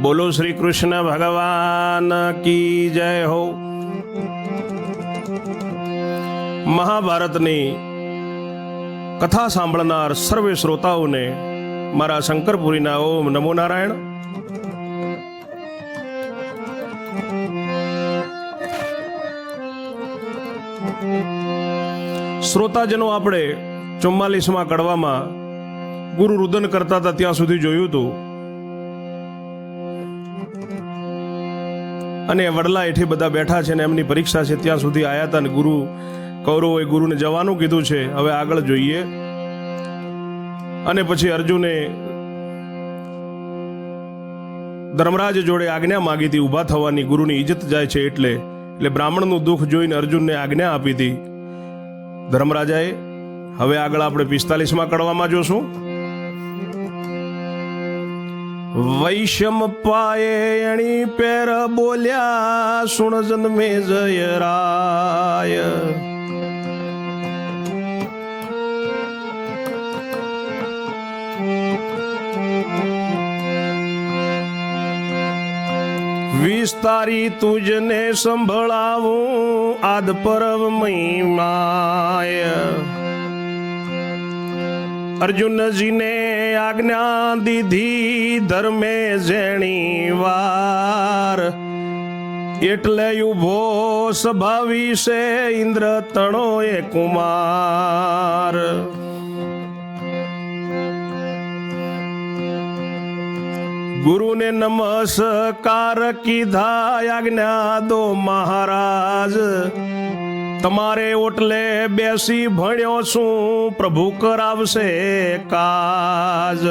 બોલો શ્રી કૃષ્ણ ભગવાન કી જય હો। મહાભારતની કથા સાંભળનાર સર્વે શ્રોતાઓને મારા શંકરપુરીના ઓમ નમો નારાયણ। શ્રોતાજનો, આપણે 44મા કડવામાં ગુરુ રુદન કરતા હતા ત્યાં સુધી જોયું હતું, અને વડલા હેઠે બધા બેઠા છે ને એમની પરીક્ષા છે ત્યાં સુધી આવ્યા હતા, અને ગુરુ કૌરવોએ ગુરુને જવાનું કીધું છે। હવે આગળ જોઈએ। અને પછી અર્જુને ધર્મરાજ જોડે આજ્ઞા માગી હતી ઊભા થવાની, ગુરુની ઇજ્જત જાય છે એટલે બ્રાહ્મણનું દુઃખ જોઈને અર્જુનને આજ્ઞા આપી હતી ધર્મરાજાએ। હવે આગળ આપણે 45મા કડવામાં જોશું। વૈષમ પાયે એણી પેર બોલ્યા સુણ જન્મે જય રાય। વિસ્તારી તુજને સંભળાવું આદ પરવ મહિમાય। અર્જુનજીને આજ્ઞા દીધી ધર્મે જેણી વાર, એટલે ઉભો સભા વિશે ઇન્દ્ર તણો એ કુમાર। ગુરુને નમસ્કાર કીધા આજ્ઞા દો મહારાજ, તમારે ઓટલે બેસી ભણ્યો છું પ્રભુ કરાવશે કાજ।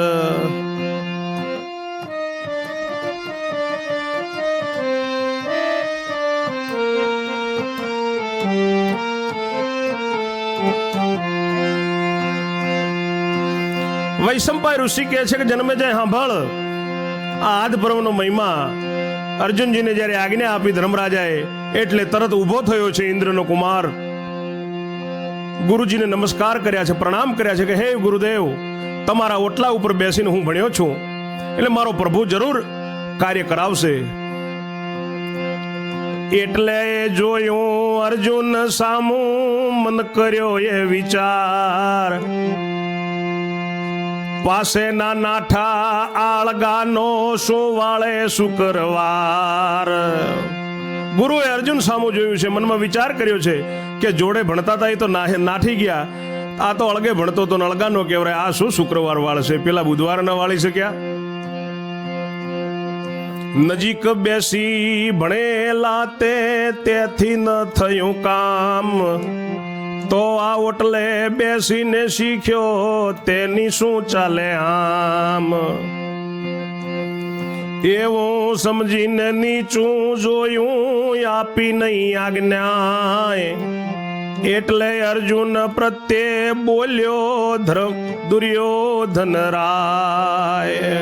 વૈશંપાય ઋષિ કહે છે કે જન્મે જાય સાંભળ, આ આદ પર્વનો મહિમા અર્જુનજીને જ્યારે આજ્ઞા આપી ધર્મરાજાએ એટલે તરત ઊભો થયો છે ઇન્દ્રનો કુમાર। ગુરુજીને નમસ્કાર કર્યા છે, પ્રણામ કર્યા છે કે હે ગુરુદેવ, તમારા ઓટલા ઉપર બેસીને હું ભણ્યો છું, એટલે મારો પ્રભુ જરૂર કાર્ય કરાવશે। એટલે જોયું અર્જુન સામું મન કર્યો એ વિચાર, પાસે ના નાઠા આળગાનો શું વાળે શુક્રવાર। ગુરુએ અર્જુન સામું જોયું છે, મનમાં વિચાર કર્યો છે કે જોડે ભણતા હતા એ તો નાઠી ગયા, આ તો અળગે ભણતો તો અળગાનો કહેવાય, આ શું શુક્રવાર વાળશે, પેલા બુધવાર ન વાળી શક્યા। નજીક બેસી ભણેલા તેથી ન થયું કામ, તો આ ઓટલે બેસીને શીખ્યો તેની શું ચાલે આમ। એવું સમજીને નીચું જોયું આપી નહીં આજ્ઞા, એટલે અર્જુન પ્રત્યે બોલ્યો દુર્યોધન રાય।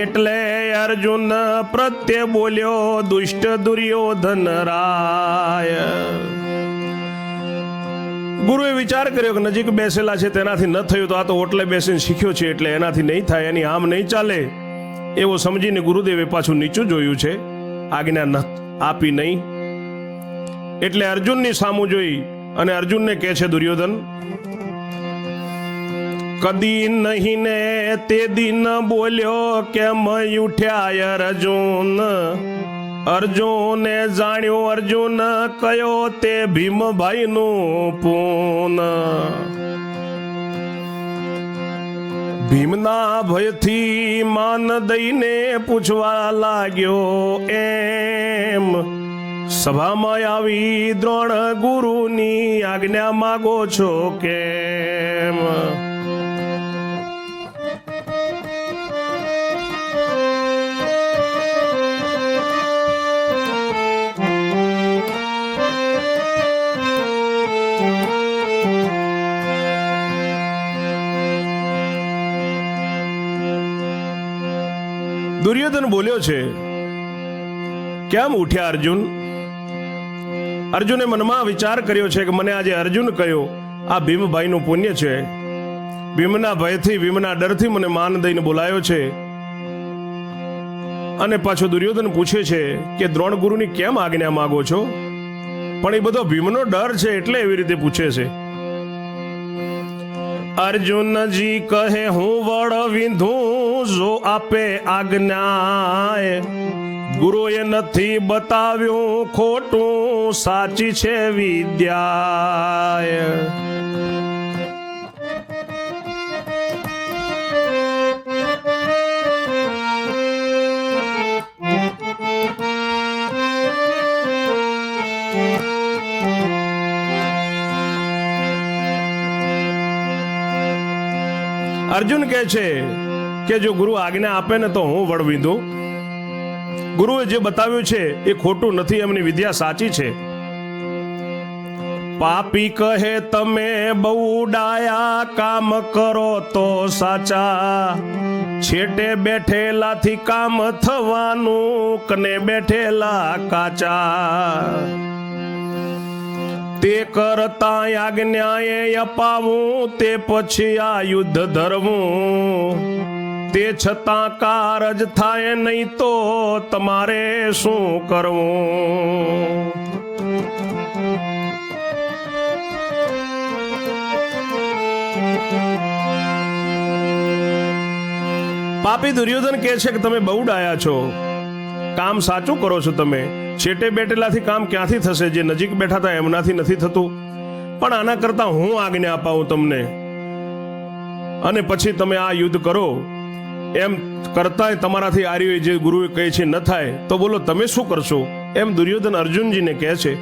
એટલે અર્જુન પ્રત્યે બોલ્યો દુષ્ટ દુર્યોધન રાય। ગુરુએ વિચાર કર્યો કે નજીક બેસેલા છે તેનાથી ન થયું તો આ તો ઓટલે બેસીને શીખ્યો છે એટલે એનાથી નહીં થાય, એની આમ નહીં ચાલે, એવો સમજીને ગુરુદેવે પાછું નીચું જોયું છે, આજ્ઞા આપી નહીં। એટલે અર્જુનની સામું જોઈ અને અર્જુનને કહે છે દુર્યોધન, કદી નહીં ને તે દિન બોલ્યો કેમ ઉઠ્યા અર્જુન। અર્જુને જાણ્યું અર્જુન કયો તે ભીમભાઈ નું પૂન। ભીમના ભયથી માન દઈને પૂછવા લાગ્યો એમ, સભામાં આવી દ્રોણ ગુરુની આજ્ઞા માગો છો કેમ। દુર્યોધન બોલ્યો છે, કેમ ઉઠ્યા અર્જુન? અર્જુને મનમાં વિચાર કર્યો છે કે મને આજે અર્જુન કહ્યો આ ભીમભાઈનું પુણ્ય છે, ભીમના ભયથી ભીમના ડરથી મને માન દઈને બોલાયો છે, અને પાછો દુર્યોધન પૂછે છે કે દ્રોણ ગુરુની કેમ આજ્ઞા માગો છો? પણ એ બધો ભીમનો ડર છે એટલે એવી રીતે પૂછે છે. અર્જુનજી કહે હું વડ વિંધું જો આપે આજ્ઞા, ગુરુએ નથી બતાવ્યું ખોટું સાચી છે વિદ્યા. અર્જુન કહે છે કે જો ગુરુ આજ્ઞા આપે ને તો હું વડ વિંધું. ગુરુએ જે બતાવ્યું છે એ ખોટું નથી, એમની વિદ્યા સાચી છે. પાપી કહે તમે બહુ ડાયા, કામ કરો તો સાચા, છેટે બેઠેલાથી કામ થવાનું, કને બેઠેલા કાચા. તે કરતા આજ્ઞાએ અપાવું, તે પછી આ યુદ્ધ ધરવું, તે છતાં કારજ થાય નહીં તો તમારે શું કરવું? પાપી દુર્યોધન કહે છે કે તમે બહુ ડાયા છો, કામ સાચું કરો છો તમે, છેટે બેઠેલાથી કામ ક્યાંથી થશે? જે નજીક બેઠા હતા એમનાથી નથી થતું. પણ આના કરતા હું આજ્ઞા અપાવું તમને અને પછી તમે આ યુદ્ધ કરો, એમ કરતા તમારાથી આર્યો જે ગુરુએ કહે છે ન થાય તો બોલો તમે શું કરશો? એમ દુર્યોધન અર્જુનજીને કહે છે.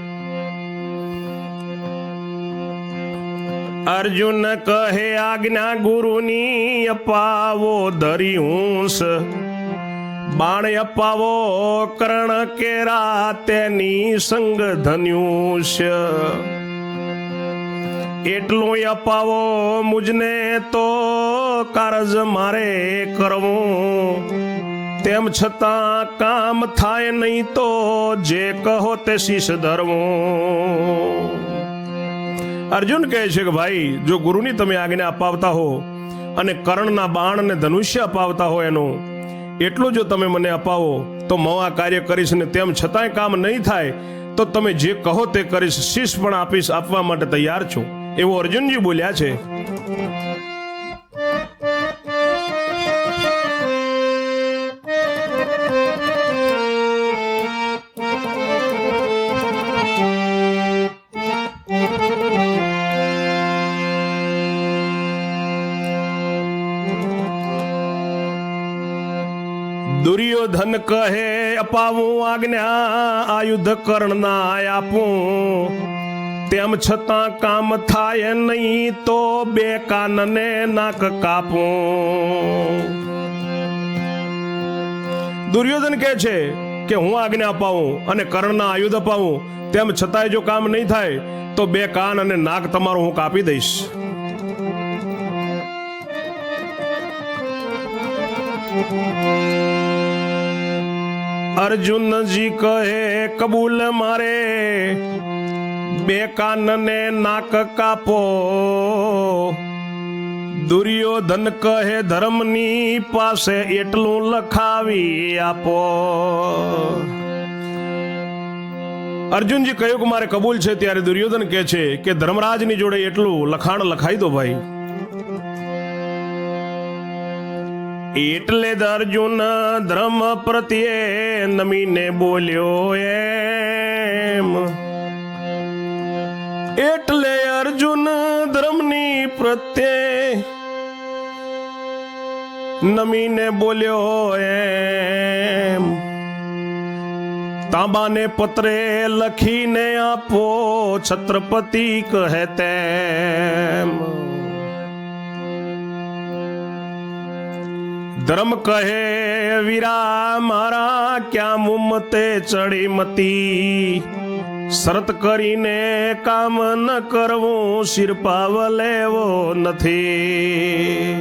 અર્જુન કહે આજ્ઞા ગુરુની અપાવો ધરી હુંસ, બાણ અપાવો કર્ણ કેરા તેની સંગ ધન્યુષ્ય. એટલું અપાવો મુજને તો કારજ મારે કરવું, તેમ છતાં કામ થાય નહીં તો જે કહો તે શીશ ધરવું. અર્જુન કહે છે કે ભાઈ જો ગુરુની તમે આજ્ઞા અપાવતા હો અને કર્ણના બાણ અને ધનુષ્ય અપાવતા હો એનું એટલું જો તમે મને અપાવો તો હું આ કાર્ય કરીશ, ને તેમ છતાંય કામ નહીં થાય તો તમે જે કહો તે કરીશ, શીશ પણ આપીશ, આપવા માટે તૈયાર છું. એવું અર્જુનજી બોલ્યા છે. દુર્યોધન કહે અપાવું આજ્ઞા, આયુધ કર્ણના આપું, તેમ છતાં કામ થાય નહીં તો બે કાનને નાક કાપું. દુર્યોધન કહે છે કે હું આજ્ઞા અપાવું અને કર્ણના આયુધ અપાવું, તેમ છતાંય જો કામ નહીં થાય તો બે કાન અને નાક તમારું હું કાપી દઈશ. અર્જુનજી કહે કબૂલ મારે, બે કાનને નાક કાપો. દુર્યોધન કહે ધર્મની પાસે એટલું લખાવી આપો. અર્જુનજી કહ્યું કે મારે કબૂલ છે. ત્યારે દુર્યોધન કહે છે કે ધર્મરાજની જોડે એટલું લખાણ લખાઈ દો ભાઈ. એટલે અર્જુન ધર્મ પ્રત્યે નમીને બોલ્યો એમ. એટલે અર્જુન ધર્મની પ્રત્યે નમીને બોલ્યો એમ. તાંબાને પત્રે લખીને આપો, છત્રપતિ કહે તેમ. ધર્મ કહે વીરા મારા ક્યાં મુમતે ચડી મતી, શરત કરીને કામ ન કરવું શિરપાવ લેવો નથી.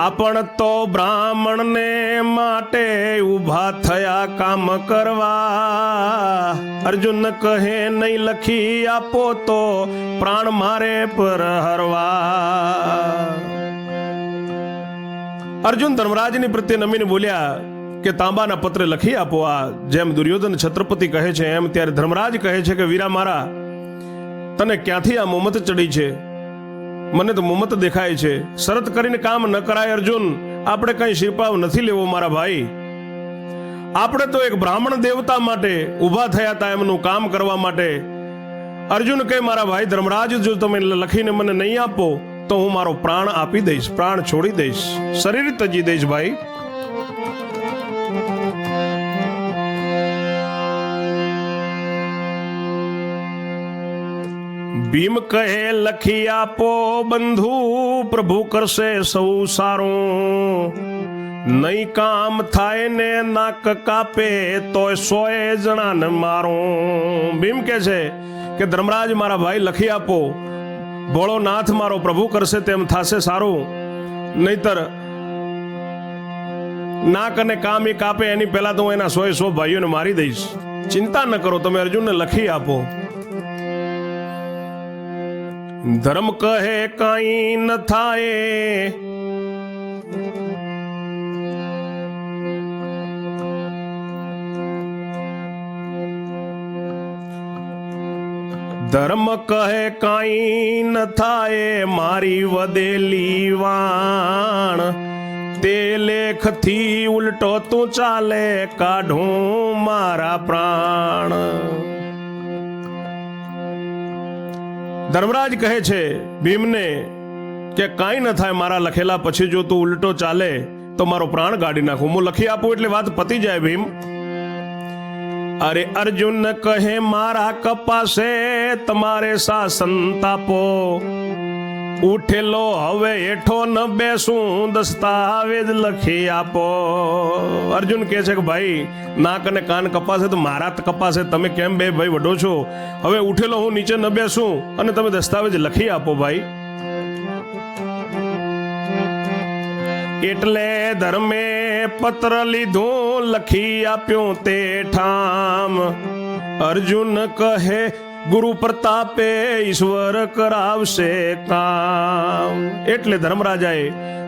આપણ તો બ્રાહ્મણને માટે ઊભા થયા કામ કરવા. અર્જુન કહે નહીં લખી આપો તો પ્રાણ મારે પર હરવા. અર્જુન ધર્મરાજની પ્રત્યે નમીને બોલ્યા કે તાંબાના પત્રે લખી આપો આ. જેમ દુર્યોધન છત્રપતિ કહે છે એમ ત્યારે ધર્મરાજ કહે છે કે વીરા મારા, તને ક્યાંથી આ મોમત ચડી છે? મને તો મોમત દેખાય છે. શરત કરીને કામ ન કરાય અર્જુન. આપણે કઈ શિરપાવ નથી લેવો મારા ભાઈ. આપણે તો એક બ્રાહ્મણ દેવતા માટે ઊભા થયા હતા, એમનું કામ કરવા માટે. અર્જુન કહે મારા ભાઈ ધર્મરાજ, જો તમે લખીને મને નહીં આપો તો હું મારો પ્રાણ આપી દઈશ, પ્રાણ છોડી દઈશ, શરીર તજી દઈશ ભાઈ. ભીમ કહે લખી આપો બંધુ, પ્રભુ કરશે સૌ સારું. નહીં કામ થાય ને નાક કાપે તોય 100 જણાને મારું. ભીમ કહે છે કે ધર્મરાજ મારા ભાઈ લખી આપો, ભોળોનાથ મારો પ્રભુ કરશે તેમ થશે સારું. નહીતર નાક અને કામ એ કાપે એની પહેલા તો હું એના 100 ભાઈઓને મારી દઈશ. ચિંતા ન કરો, તમે અર્જુનને લખી આપો. ધર્મ કહે કાંઈ ન થાય, ધર્મ કહે કાંઈ ન થાય, મારી વધેલી વાણ. તે લેખથી ઉલટો તું ચાલે, કાઢું મારા પ્રાણ. ધર્મરાજ કહે છે ભીમને કે કાંઈ ન થાય મારા લખેલા પછી, જો તું ઉલટો ચાલે તો મારો પ્રાણ કાઢી નાખું. હું લખી આપું એટલે વાત પતી જાય ભીમ. અરે અર્જુન કહે મારા કપાસે તમારે શાસન તાપો. ઉઠેલો હવે હેઠો ન બેસું, દસ્તાવેજ લખી આપો. અર્જુન કહે છે કે ભાઈ નાક અને કાન કપાસે તો મારા કપાસે, તમે કેમ બે ભાઈ વડો છો? હવે ઉઠેલો હું નીચે ન બેસું અને તમે દસ્તાવેજ લખી આપો ભાઈ. એટલે ધર્મે પત્ર લીધું, લખી આપ્યું તે ઠામ. અર્જુન કહે ગુરુ પ્રતાપે ઈશ્વર કરાવશે કામ. એટલે ધર્મરાજાએ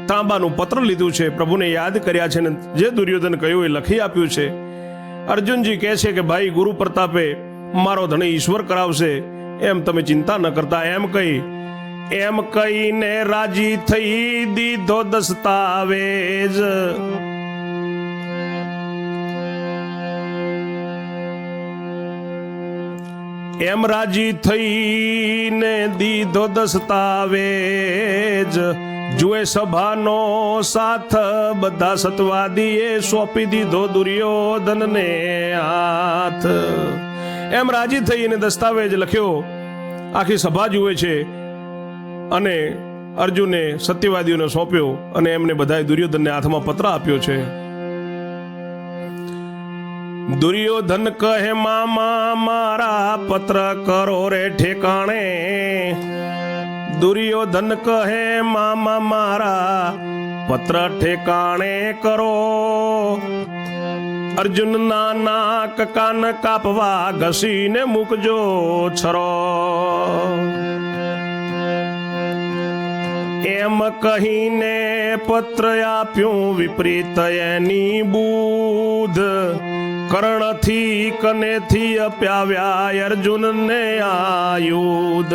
તાંબાનું પત્ર લીધું છે, પ્રભુને યાદ કર્યા છે ને જે દુર્યોધન કહ્યું એ લખી આપ્યું છે. અર્જુનજી કહે છે કે ભાઈ ગુરુ પ્રતાપે મારો ધણી ઈશ્વર કરાવશે, એમ તમે ચિંતા ન કરતા. એમ કહીને રાજી થઈ દીધો દસ્તાવેજ. એમ રાજી થઈને દીધો દસ્તાવેજ. જુએ સભાનો સાથ, બધા સતવાદીએ સોંપી દીધો દુર્યોધનને હાથ. એમ રાજી થઈને દસ્તાવેજ લખ્યો, આખી સભા જુએ છે અને અર્જુને સત્યવાદીઓને સોંપ્યો અને એમને બધાએ દુર્યોધનને હાથમાં પત્ર આપ્યો છે. દુર્યોધન કહે મામા મારા પત્ર કરો રે ઠેકાણે. દુર્યોધન કહે મામા મારા પત્ર ઠેકાણે કરો. અર્જુન ના નાક કાન કાપવા ઘસીને મૂકજો છરો. એમ કહીને પત્ર આપ્યું વિપરીત એની બુધ. કર્ણથી કનેથી અપ્યાવ્યા અર્જુનને આયુધ.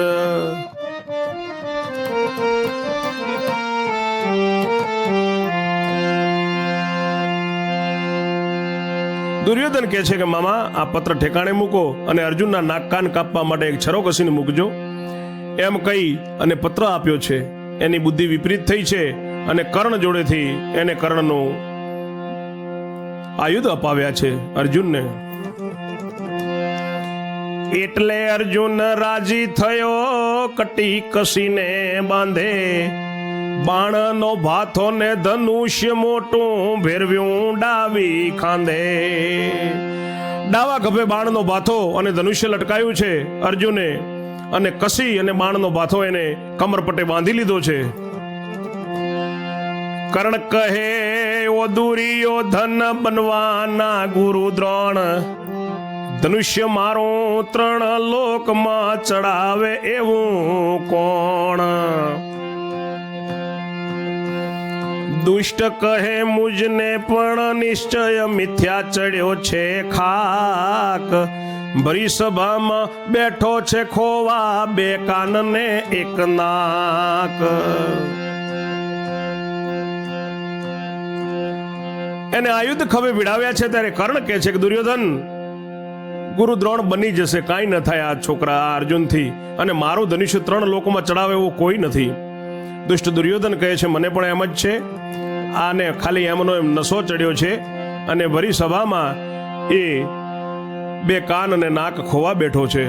દુર્યોધન કહે છે કે મામા આ પત્ર ઠેકાણે મૂકો અને અર્જુનના નાક કાન કાપવા માટે એક છરો કસીને મૂકજો. એમ કહી અને પત્ર આપ્યો છે. એની બુદ્ધિ વિપરીત થઈ છે અને કર્ણ જોડેથી એને કર્ણનું આયુધ અપાવ્યા છે અર્જુનને. એટલે અર્જુન રાજી થયો, કટી કસીને બાંધે. બાણનો ભાથો ને ધનુષ્ય મોટું ભેરવ્યું ડાવી ખાંધે. ડાવા ખભે બાણનો ભાથો અને ધનુષ્ય લટકાયું છે અર્જુને, અને કસી અને બાણનો ભાથો એને કમર પટ્ટે બાંધી લીધો છે. કર્ણ કહે ઓ દુર્યોધન બનવાના ગુરુ દ્રોણ. ધનુષ્ય મારું 3 લોકમાં ચડાવે એવું કોણ. દુષ્ટ કહે મુજને પણ નિશ્ચય મિથ્યા ચડ્યો છે ખાક, ભરી સભામાં બેઠો છે ખોવા, બે કાન ને એક નાક. એને આયુધ ખભે ભીડાવ્યા છે ત્યારે કર્ણ કહે છે કે દુર્યોધન, ગુરુ દ્રોણ બની જશે, કાંઈ ન થાય આ છોકરા આ અર્જુનથી, અને મારું ધનુષ્ય 3 લોકોમાં ચડાવે એવું કોઈ નથી. દુષ્ટ દુર્યોધન કહે છે મને પણ એમ જ છે, આને ખાલી એમનો એમ નશો ચડ્યો છે. અને ભરી સભામાં એ બે કાન અને નાક ખોવા બેઠો છે.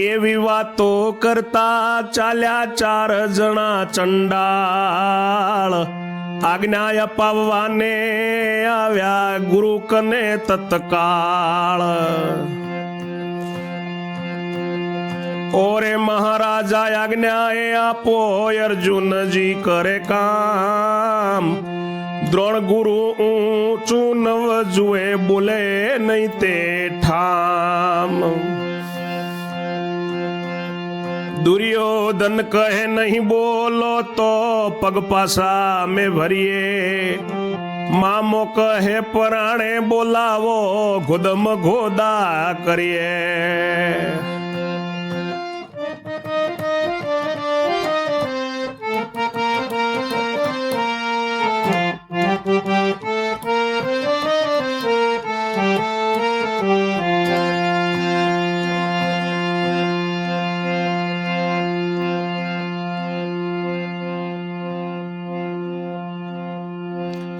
એવી વાતો કરતા ચાલ્યા 4 જણા ચંડાળ, આજ્ઞા અપાવવાને આવ્યા ગુરુ કને તત્કાળ. ઓરે મહારાજા આજ્ઞાએ આપો, અર્જુનજી કરે કામ, દ્રોણ ગુરુ ઊંચું નવ જુએ, બોલે નહીં તે ઠામ. દુર્યોધન કહે નહીં બોલો તો પગ પાસા મેં ભરીએ, મામો કહે પરાણે બોલાવો, ગોદમ ગોદા કરીએ.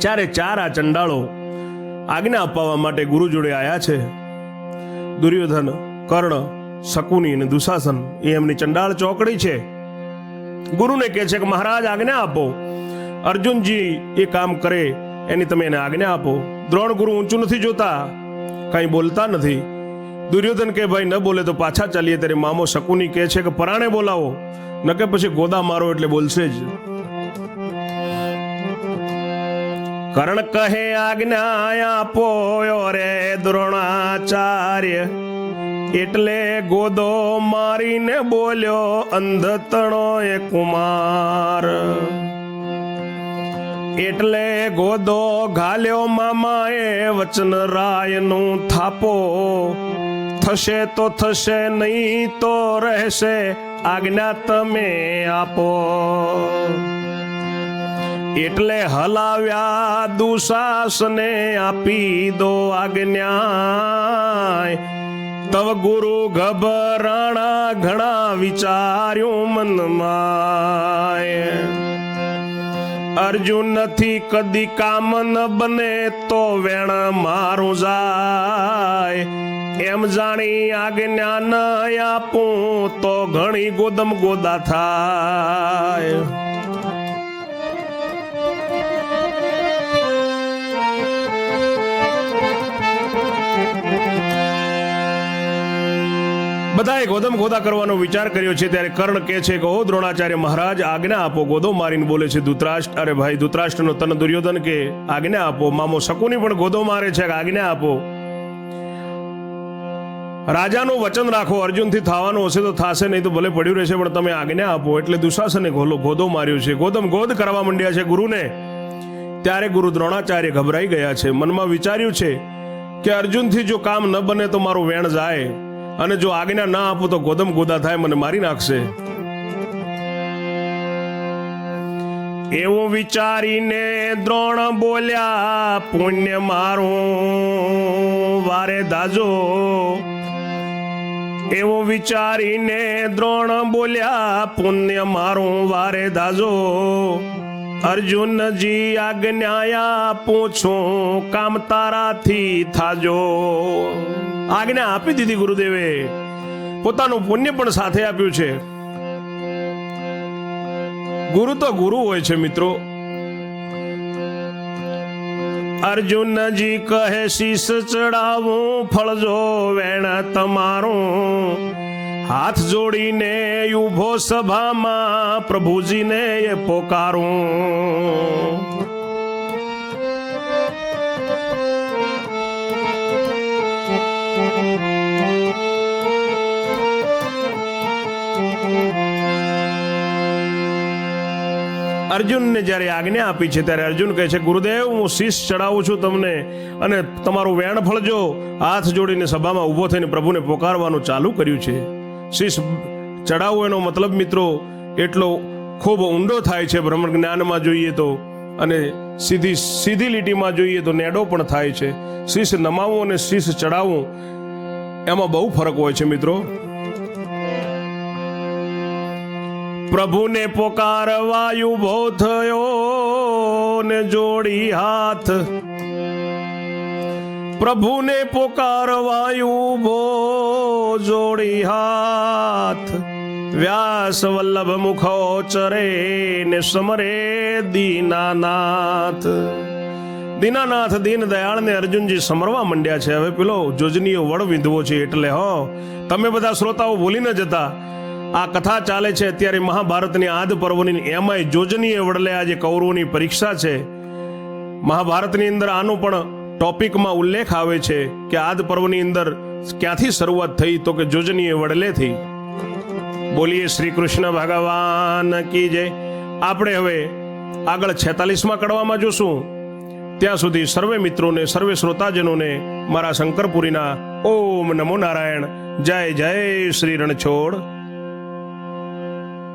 ચારે 4 આ ચંડાળો આજ્ઞા અપાવવા માટે ગુરુ જોડે આવ્યા છે. દુર્યોધન, કર્ણ, શકુની અને દુશાસન એ એમની ચંડાળ ચોકડી છે. ગુરુને કહે છે કે મહારાજ આજ્ઞા આપો, અર્જુનજી એ કામ કરે એની તમે એને આજ્ઞા આપો. દ્રોણ ગુરુ ઊંચું નથી જોતા, કાંઈ બોલતા નથી. દુર્યોધન કે ભાઈ ન બોલે તો પાછા ચાલીએ. ત્યારે મામો શકુની કહે છે કે પરાણે બોલાવો, ન કે પછી ગોદા મારો એટલે બોલશે જ. કર્ણ કહે આજ્ઞા આપો રે દ્રોણાચાર્ય, એટલે ગોદો મારીને બોલ્યો અંધતણો એ કુમાર. એટલે ગોદો ઘાલ્યો મામાએ વચન રાયનું થાપો, થશે તો થશે નહીં તો રહેશે, આજ્ઞા તમે આપો. એટલે હલાવ્યા દુશાસને આપી દો આજ્ઞા, તવ ગુરુ ગભરાણા ઘણા વિચાર્યું મનમાં. અર્જુન નથી કદી કામ ન બને તો વેણ મારું જાય, એમ જાણી આજ્ઞા ન આપું તો ઘણી ગોદમ ગોદા થાય. બધાએ ગોદમ ગોદા કરવાનો વિચાર કર્યો છે. ત્યારે કર્ણ કહે છે કે ઓ દ્રોણાચાર્ય મહારાજ આજ્ઞા આપો. ગોદો મારીને બોલે છે ધૃતરાષ્ટ્ર. અરે ભાઈ ધૃતરાષ્ટ્રનો તન દુર્યોધન કે આજ્ઞા આપો. મામો શકુની પણ ગોદો મારે છે કે આજ્ઞા આપો. રાજાનું વચન રાખો, અર્જુનથી થવાનું હશે તો થશે, નહીં તો ભલે પડ્યું રહેશે, પણ તમે આજ્ઞા આપો. એટલે દુશાસને ગોદો માર્યો છે. ગોદમ ગોદ કરવા માંડ્યા છે ગુરુને. ત્યારે ગુરુ દ્રોણાચાર્ય ગભરાઈ ગયા છે. મનમાં વિચાર્યું છે કે અર્જુનથી જો કામ ન બને તો મારું વેણ જાય, અને જો આજ્ઞા ના આપું તો ગોદમ ગોદા થાય, મને મારી નાખશે. એવું વિચારીને દ્રોણ બોલ્યા પુણ્ય મારું વારે દાજો. એવું વિચારીને દ્રોણ બોલ્યા પુણ્ય મારું વારે દાજો. અર્જુનજી આજ્ઞા પૂછું કામ તારાથી થાજો. આજ્ઞા આપી દીધી ગુરુદેવે, પોતાનું પુણ્ય પણ સાથે આપ્યું છે. ગુરુ તો ગુરુ હોય છે મિત્રો. અર્જુનજી કહે શીશ ચડાવું ફળજો વેણ તમારું, હાથ જોડીને ઉભો સભામાં પ્રભુજીને એ પોકારું. અર્જુનને જ્યારે આજ્ઞા આપી છે ત્યારે અર્જુન કહે છે, ગુરુદેવ હું શીશ ચડાવું છું તમને, અને તમારું વેણ ફળજો. હાથ જોડીને સભામાં ઊભો થઈને પ્રભુને પોકારવાનું ચાલુ કર્યું છે. શીશ ચડાવવું એનો મતલબ મિત્રો એટલો ખૂબ ઊંડો થાય છે. બ્રહ્મ જ્ઞાનમાં જોઈએ તો, અને સીધી લીટીમાં જોઈએ તો નેડો પણ થાય છે. શીશ નમાવવું અને શીશ ચડાવવું એમાં બહુ ફરક હોય છે મિત્રો. પ્રભુને પોકારવાયું ઉભો થયો ને જોડી હાથ. પ્રભુને પોકારવાયું ઉભો જોડી હાથ. વ્યાસ વલ્લભ મુખો ચરે ને સમરે દીનાનાથ. દીનાનાથ દીન દયાળ ને અર્જુનજી સમરવા માંડ્યા છે. હવે પેલો જોજનીયો વડ વિંધવો છે એટલે તમે બધા શ્રોતાઓ ભૂલી ન જતા. આ કથા ચાલે છે અત્યારે મહાભારતની આદ પર્વની, એમાંય જોજનીય વડલે આજે કૌરવોની પરીક્ષા છે. મહાભારતની અંદર આનો પણ ટોપિકમાં ઉલ્લેખ આવે છે કે આદ પર્વની અંદર ક્યાંથી શરૂઆત થઈ, તો કે જોજનીય વડલે થઈ. બોલીએ શ્રી કૃષ્ણ ભગવાન કી જય. આપણે હવે આગળ 46મા કડવામાં જોશું. ત્યાં સુધી સર્વે મિત્રોને, સર્વે શ્રોતાજનોને મારા શંકરપુરીના ઓમ નમો નારાયણ. જય જય શ્રી રણછોડ.